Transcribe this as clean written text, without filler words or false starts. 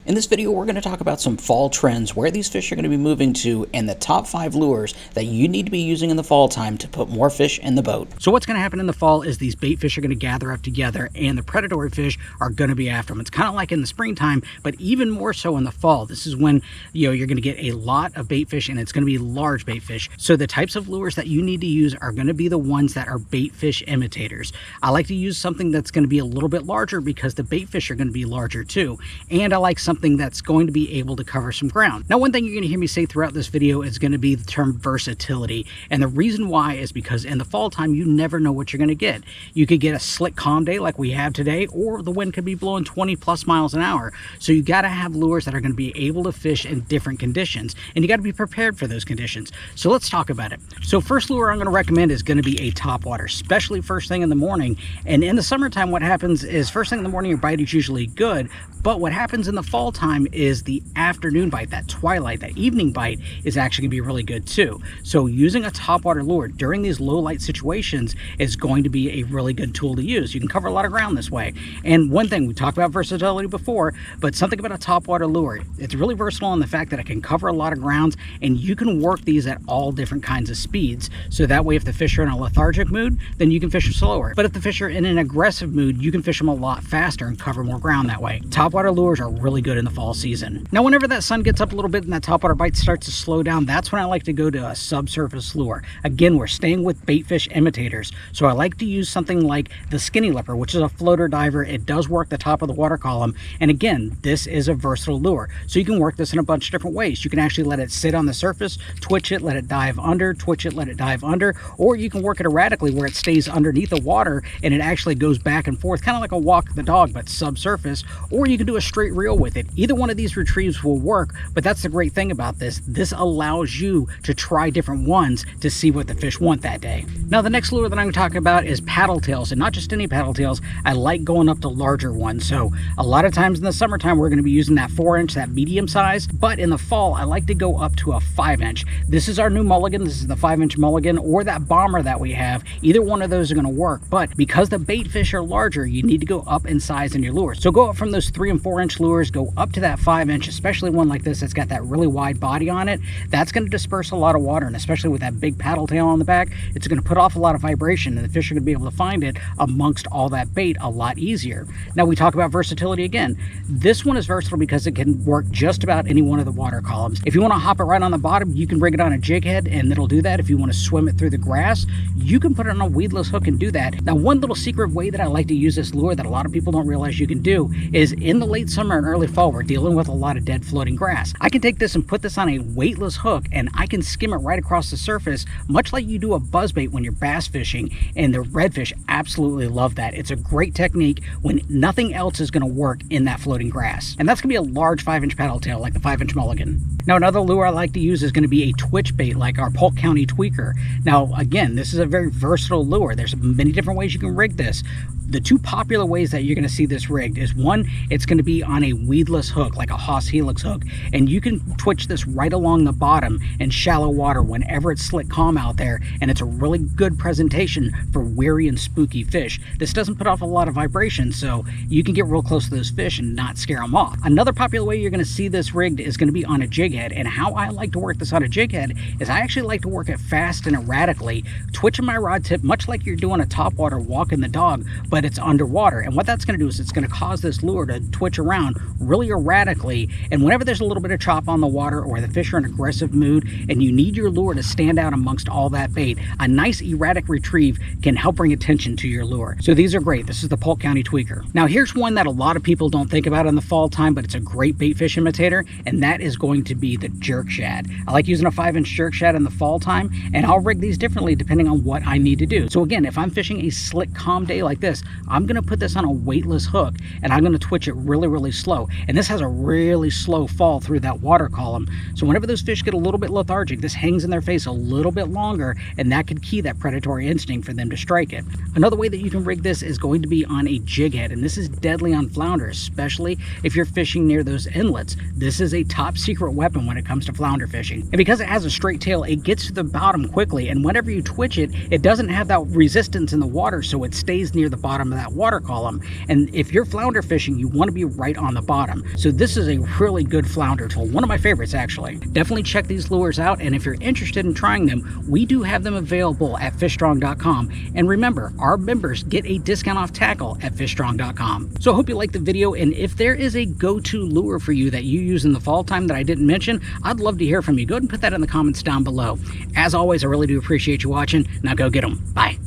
In this video, we're going to talk about some fall trends, where these fish are going to be moving to, and the top 5 lures that you need to be using in the fall time to put more fish in the boat. So what's going to happen in the fall is these bait fish are going to gather up together and the predatory fish are going to be after them. It's kind of like in the springtime, but even more so in the fall. This is when you're going to get a lot of bait fish, and it's going to be large bait fish. So the types of lures that you need to use are going to be the ones that are bait fish imitators. I like to use something that's going to be a little bit larger because the bait fish are going to be larger too. And I like something that's going to be able to cover some ground. Now, one thing you're going to hear me say throughout this video is going to be the term versatility. And the reason why is because in the fall time, you never know what you're going to get. You could get a slick, calm day like we have today, or the wind could be blowing 20 plus miles an hour. So you got to have lures that are going to be able to fish in different conditions, and you got to be prepared for those conditions. So let's talk about it. So first lure I'm going to recommend is going to be a topwater, especially first thing in the morning. And in the summertime, what happens is first thing in the morning, your bite is usually good. But what happens in the fall time is the afternoon bite, that twilight, that evening bite is actually going to be really good too. So using a topwater lure during these low light situations is going to be a really good tool to use. You can cover a lot of ground this way. And one thing, we talked about versatility before, but something about a topwater lure, it's really versatile in the fact that it can cover a lot of grounds, and you can work these at all different kinds of speeds. So that way, if the fish are in a lethargic mood, then you can fish them slower. But if the fish are in an aggressive mood, you can fish them a lot faster and cover more ground that way. Topwater lures are really good in the fall season. Now, whenever that sun gets up a little bit and that topwater bite starts to slow down, that's when I like to go to a subsurface lure. Again, we're staying with bait fish imitators. So I like to use something like the skinny lipper, which is a floater diver. It does work the top of the water column. And again, this is a versatile lure. So you can work this in a bunch of different ways. You can actually let it sit on the surface, twitch it, let it dive under, twitch it, let it dive under, or you can work it erratically where it stays underneath the water and it actually goes back and forth, kind of like a walk the dog, but subsurface, or you can do a straight reel with it. Either one of these retrieves will work, but that's the great thing about this. This allows you to try different ones to see what the fish want that day. Now, the next lure that I'm going to talk about is paddletails, and not just any paddletails. I like going up to larger ones. So a lot of times in the summertime, we're going to be using that 4-inch, that medium size, but in the fall, I like to go up to a 5-inch. This is our new Mulligan. This is the 5-inch Mulligan, or that bomber that we have. Either one of those are going to work, but because the bait fish are larger, you need to go up in size in your lures. So go up from those 3 and 4-inch lures, go up to that 5-inch, especially one like this that's got that really wide body on it. That's going to disperse a lot of water, and especially with that big paddle tail on the back, it's going to put off a lot of vibration, and the fish are going to be able to find it amongst all that bait a lot easier. Now, we talk about versatility again. This one is versatile because it can work just about any one of the water columns. If you want to hop it right on the bottom, you can rig it on a jig head and it'll do that. If you want to swim it through the grass, you can put it on a weedless hook and do that. Now, one little secret way that I like to use this lure that a lot of people don't realize you can do is in the late summer and early fall, we're dealing with a lot of dead floating grass. I can take this and put this on a weightless hook, and I can skim it right across the surface, much like you do a buzzbait when you're bass fishing, and the redfish absolutely love that. It's a great technique when nothing else is going to work in that floating grass. And that's going to be a large 5-inch paddle tail like the 5-inch Mulligan. Now, another lure I like to use is going to be a Twitchbait like our Polk County Tweaker. Now, again, this is a very versatile lure. There's many different ways you can rig this. The two popular ways that you're going to see this rigged is, one, it's going to be on a weedless hook like a Haas Helix hook, and you can twitch this right along the bottom in shallow water whenever it's slick calm out there, and it's a really good presentation for weary and spooky fish. This doesn't put off a lot of vibration, so you can get real close to those fish and not scare them off. Another popular way you're going to see this rigged is going to be on a jig head, and how I like to work this on a jig head is I actually like to work it fast and erratically, twitching my rod tip much like you're doing a topwater walking the dog, but it's underwater. And what that's going to do is it's going to cause this lure to twitch around really erratically, and whenever there's a little bit of chop on the water or the fish are in aggressive mood and you need your lure to stand out amongst all that bait, a nice erratic retrieve can help bring attention to your lure. So these are great. This is the Polk County Tweaker. Now, here's one that a lot of people don't think about in the fall time, but it's a great bait fish imitator, and that is going to be the jerk shad. I like using a 5-inch jerk shad in the fall time, and I'll rig these differently depending on what I need to do. So again, if I'm fishing a slick, calm day like this, I'm going to put this on a weightless hook, and I'm going to twitch it really, really slow. And this has a really slow fall through that water column. So whenever those fish get a little bit lethargic, this hangs in their face a little bit longer, and that could key that predatory instinct for them to strike it. Another way that you can rig this is going to be on a jig head, and this is deadly on flounder, especially if you're fishing near those inlets. This is a top secret weapon when it comes to flounder fishing. And because it has a straight tail, it gets to the bottom quickly, and whenever you twitch it, it doesn't have that resistance in the water, so it stays near the bottom bottom of that water column. And if you're flounder fishing, you want to be right on the bottom. So this is a really good flounder tool. One of my favorites, actually. Definitely check these lures out, and if you're interested in trying them, we do have them available at fishstrong.com. And remember, our members get a discount off tackle at fishstrong.com. So I hope you liked the video, and if there is a go-to lure for you that you use in the fall time that I didn't mention, I'd love to hear from you. Go ahead and put that in the comments down below. As always, I really do appreciate you watching. Now go get them. Bye.